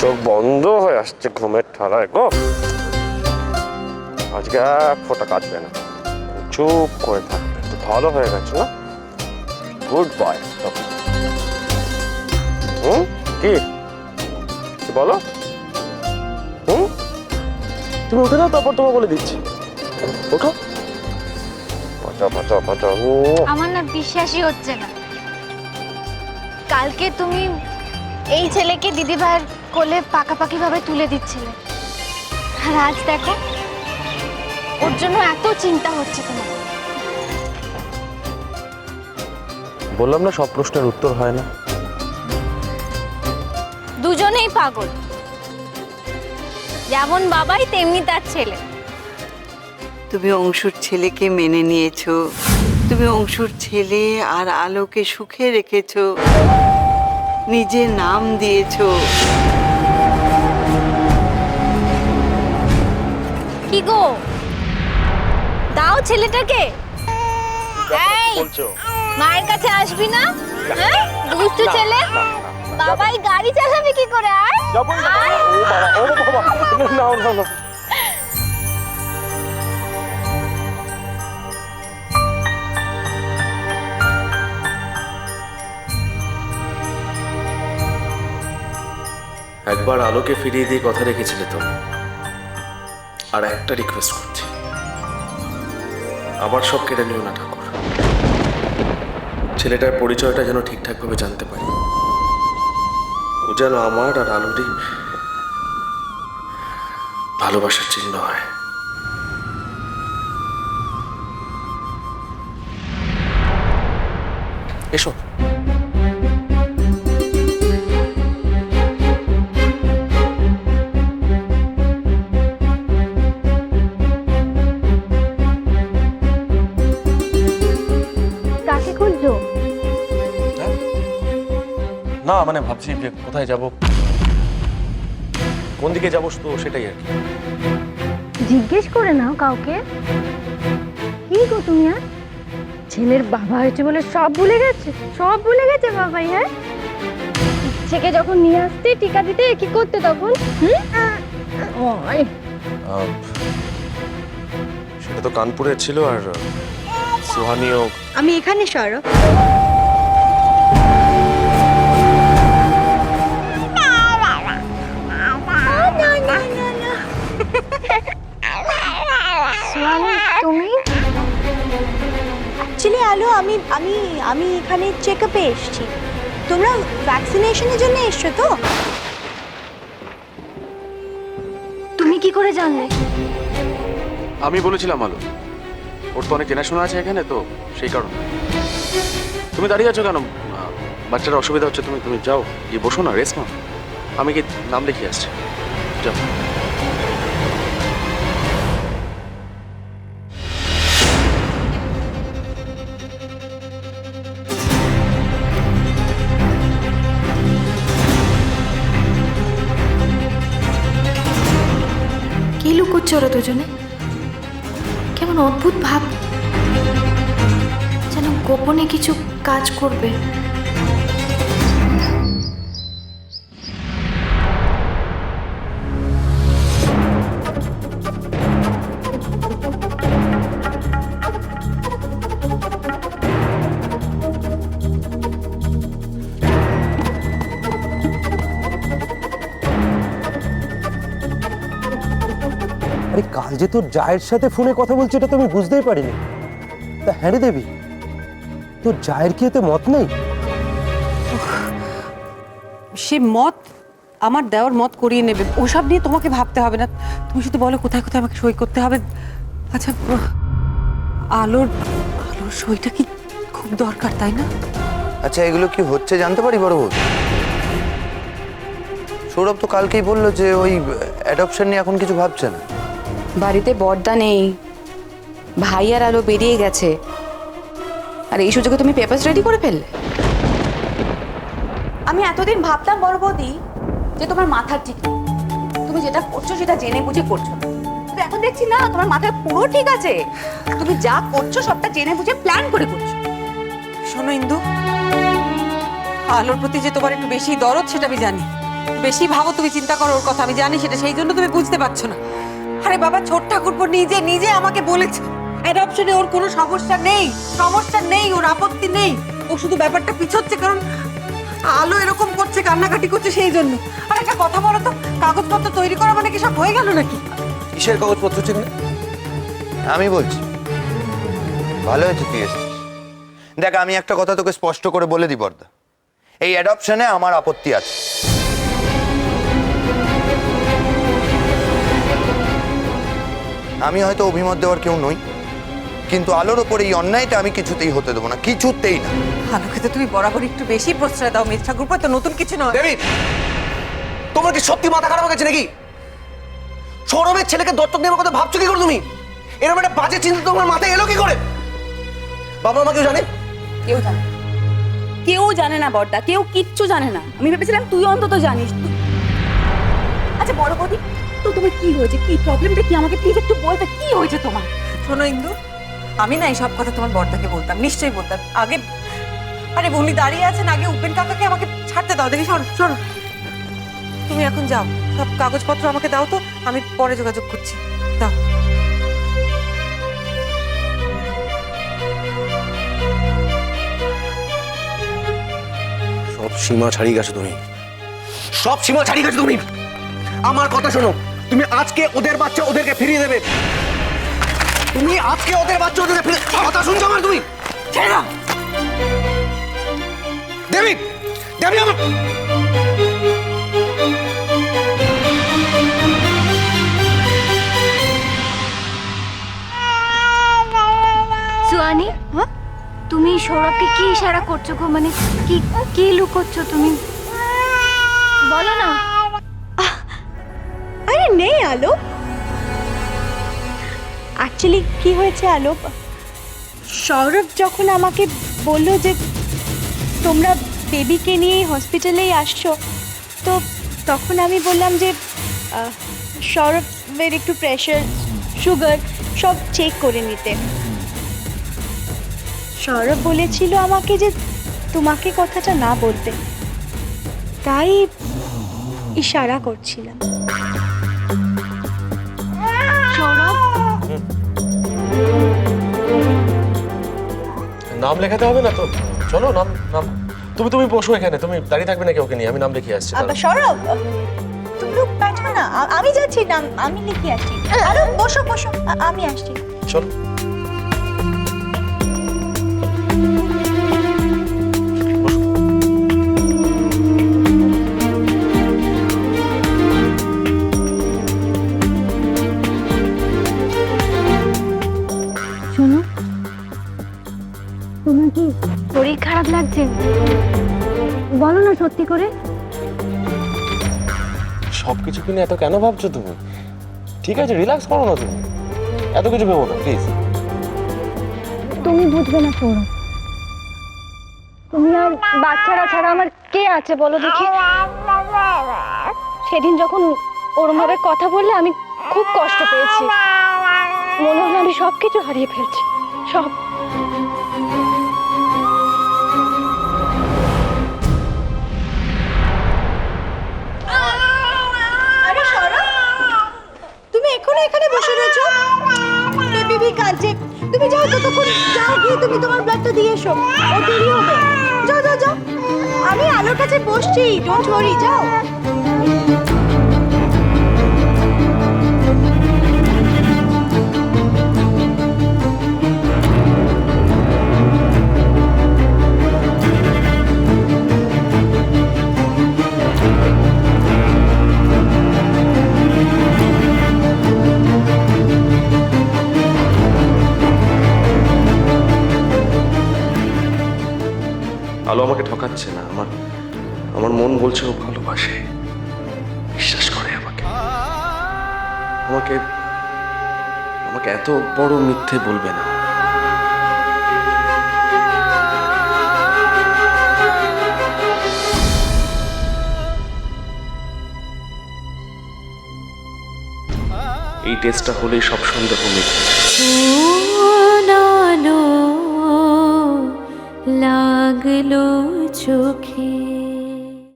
চোখ বন্ধ হয়ে আসছে ঘুমের ঠাড়ায় গো। আজকে এক ফোঁটা কাটবে না, চুপ করে থাকবে। তো ভালো হয়ে গেছে না? Good bye. কি বলো? তুমি উঠে দাও, তারপর তোমার বলে দিচ্ছি। ওঠো। আমার না বিশ্বাসই হচ্ছে না, কালকে তুমি এই ছেলেকে দিদি ভাইয়ের কোলে পাকাপাকি ভাবে তুলে দিচ্ছিলে, আর আজ দেখো ওর জন্য এত চিন্তা হচ্ছে তোমার। বললাম না সব প্রশ্নের উত্তর হয় না। দুজনেই পাগল, যেমন বাবাই তেমনি তার ছেলে। তুমি অংশুর ছেলেকে মেনে নিয়েছো, তুমি অংশুর ছেলে আর আলোকে সুখে রেখেছো, নিজের নাম দিয়েছো। কি গো, দাও ছেলেটাকে। এই, মায়ের কাছে আসবি না? হ্যাঁ, দুষ্টু ছেলে। বাবাই গাড়ি চালাবে কি করে? একবার আলোকে ফিরিয়ে দিয়ে কথা রেখেছিলে তো, আর একটা রিকোয়েস্ট করছি, আবার সব কেড়ে নিও না ঠাকুর। ছেলেটার পরিচয়টা যেন ঠিকঠাকভাবে জানতে পারি, ও যেন আমার আর আলোরই ভালোবাসার চিহ্ন হয়। এসো। কাকে খুঁজছো? না মানে ভাবছি যে কোথায় যাব, কোন দিকে যাবো, তো সেটাই আর কি। জিজ্ঞেস করে নাও কাউকে। কি গো তুমি, আর ছেলের বাবা হয়েছে বলে সব ভুলে গেছে? সব ভুলে গেছে বাবাই? হ্যাঁ, ছেকে যখন নিয়ে আসতে টিকা দিতে কি করতে তখন? সেটা তো কানপুরে ছিল, আর সুহানিও। আমি এখানে সরো। তুমি অ্যাকচুয়ালি আলো, আমি আমি আমি এখানে চেকআপে এসেছি। তোমরা ভ্যাকসিনেশনের জন্য এসছো তো? তুমি কি করে জানলে? আমি বলেছিলাম আলো, ওর তো অনেক চেনাশোনা আছে এখানে, তো সেই কারণে। তুমি দাঁড়িয়ে আছো কেন? বাচ্চার অসুবিধা হচ্ছে, তুমি তুমি যাও, গিয়ে বসো না, রেস্ট নাও। আমি কি নাম লিখিয়ে আসছি, যাও। কি লুকোচ্ছে ওরা দুজনে? কেমন অদ্ভুত ভাব, যেন গোপনে কিছু কাজ করবে। আরে কাল যে তোর জায়ের সাথে ফোনে কথা বলছে, এটা তো আমি বুঝতেই পারিনি। তা হ্যাঁ রে দেবী, তোর জায়ের কি এতে মত নেই? সে মত আমার দেওয়ার মত করিয়ে নেবে, ওসব নিয়ে তোমাকে ভাবতে হবে না। তুমি শুধু বলো কোথায় কোথায় আমাকে সই করতে হবে। আচ্ছা, আলোর আলোর সইটা কি খুব দরকার, তাই না? আচ্ছা, এগুলো কি হচ্ছে জানতে পারি বড় বউ? সৌরভ তো কালকেই বললো যে ওই অ্যাডপশন নিয়ে এখন কিছু ভাবছে না। বাড়িতে বড়দা নেই, ভাই আর আলো বেরিয়ে গেছে, আর এই সুযোগে তুমি পেপারস রেডি করে ফেললে। আমি এতদিন ভাবতাম বড় বৌদি যে তোমার মাথার ঠিক নেই, তুমি যেটা করছো সেটা জেনে বুঝে করছো না, কিন্তু এখন দেখছি না, তোমার মাথায় পুরো ঠিক আছে। তুমি যা করছো সবটা জেনে বুঝে প্ল্যান করে করছো। শোনো ইন্দু, আলোর প্রতি যে তোমার একটু বেশি দরদ সেটা আমি জানি, বেশি ভাবো, তুমি চিন্তা করো ওর কথা, আমি জানি সেটা, সেই জন্য তুমি বুঝতে পারছো না। আরে বাবা, ছোট ঠাকুরপো নিজে নিজে আমাকে বলেছে অ্যাডপশনে ওর কোনো সমস্যা নেই, সমস্যা নেই, ওর আপত্তি নেই। ও শুধু ব্যাপারটা পিছোচ্ছে কারণ আলো এরকম করছে, কান্নাকাটি করছে সেই জন্য। আর একটা কথা বলো তো, কাগজপত্র তৈরি করা মানে কি সব হয়ে গেল নাকি? কিসের কাগজপত্র ঠিক না? আমি বলছি, ভালো হয়েছে তুই এসেছিস। দেখ, আমি একটা কথা তোকে স্পষ্ট করে বলে দিই বর্দা, এই অ্যাডপশনে আমার আপত্তি আছে। আমি হয়তো অভিমত দেওয়ার কেউ নই, কিন্তু আলোর ওপর এই অন্যায়টা আমি কিছুতেই হতে দেবো না, কিছুতেই না। আলোকে তো তুমি বরাবর একটু বেশি প্রশ্রয় দাও মেজ ঠাকুরপো, তো নতুন কিছু নয়। দেবী, তোমার কি সত্যি মাথা খারাপ হয়ে গেছে নাকি? সৌরভের ছেলেকে দত্তক নেওয়ার কথা ভাবছো কি করে তুমি? এরকম একটা বাজে চিন্তা তোমার মাথায় এলো কি করে? বাবা মা কেউ জানে? কেউ জানে না। কেউ জানে না বড়দা, কেউ কিচ্ছু জানে না। আমি ভেবেছিলাম তুই অন্তত জানিস। আচ্ছা বড় বৌদি, তো তোমার কি হয়েছে, কি প্রবলেমটা কি, আমাকে প্লিজ একটু বলতে, কি হয়েছে তোমার? শোনো ইন্দু, আমি না এই সব কথা তোমার বর্দাকে বলতাম, নিশ্চয়ই বলতাম আগে। আরে উনি দাঁড়িয়ে আছেন, আগে উপেন কাকাকে আমাকে ছাড়তে দাও। দেখি, সরো সরো, তুমি এখন যাও, সব কাগজপত্র আমাকে দাও তো, আমি পরে যোগাযোগ করছি। দাও। সব সীমা ছাড়িয়ে গেছো তুমি, সব সীমা ছাড়িয়ে গেছো তুমি। আমার কথা শোনো, তুমি আজকে ওদের বাচ্চা ওদেরকে ফিরিয়ে দেবে। তুমি আজকে ওদের বাচ্চা ওদেরকে ফিরিয়ে, কথা শুনছো আমার? তুমি ছেড়ে দাও দেবী, দেবী আমার। সুয়ানি, তুমি সৌরভকে কি ইশারা করছো গো? মানে কি কি লুকোচ্ছ তুমি? বলো না। আরে নেই আলো, অ্যাকচুয়ালি কি হয়েছে আলো, সৌরভ যখন আমাকে বললো যে তোমরা বেবিকে নিয়ে হসপিটালেই আসছো, তো তখন আমি বললাম যে সৌরভের একটু প্রেশার, সুগার সব চেক করে নিতে। সৌরভ বলেছিল আমাকে যে তোমাকে কথাটা না বলতে, তাই ইশারা করছিলাম। সৌরভ, নাম লেখাতে হবে না তো, চলো নাম নাম তুমি বসো এখানে, তুমি দাঁড়িয়ে থাকবে নাকি ওকে নিয়ে? আমি নাম লিখে আসছি। সৌরভ, তুমি লোক পাঠো না, আমি যাচ্ছি, নাম আমি লিখে আসছি। আরে বসো বসো, আমি আসছি। চলো। শোনো, তোমার কি শরীর খারাপ লাগছে? বলো না সত্যি করে। সবকিছু কিনে এত কেন ভাবছো তুমি? ঠিক আছে, রিল্যাক্স করো না, তুমি এত কিছু ভেবো না প্লিজ। তুমি বুঝবে না সৌরভ, তুমি আর বাচ্চারা ছাড়া আমার কে আছে বলো দেখি? সেদিন যখন ওরম ভাবে কথা বললে আমি খুব কষ্ট পেয়েছি, মনে হলো আমি সবকিছু হারিয়ে ফেলছি, সব। আরে সৌরভ, তুমি এখনো এখানে বসে রয়েছো? বেবি কাঁদছে, তুমি যাও তো, তখন যাও গিয়ে তুমি তোমার ব্লাডটা দিয়ে এসো, ও দেরি হবে। যাও যাও যাও, আমি আলোর কাছে বসছি, ডোন্ট ওয়ারি, যাও। আলো আমাকে ঠকাচ্ছে না, আমার মন বলছে ও ভালোবাসে, বিশ্বাস করে আমাকে। আমাকে আমাকে এত বড় মিথ্যে বলবে না। এই টেস্টটা হলেই সব সন্দেহ মিটবে। লাগলো চোখে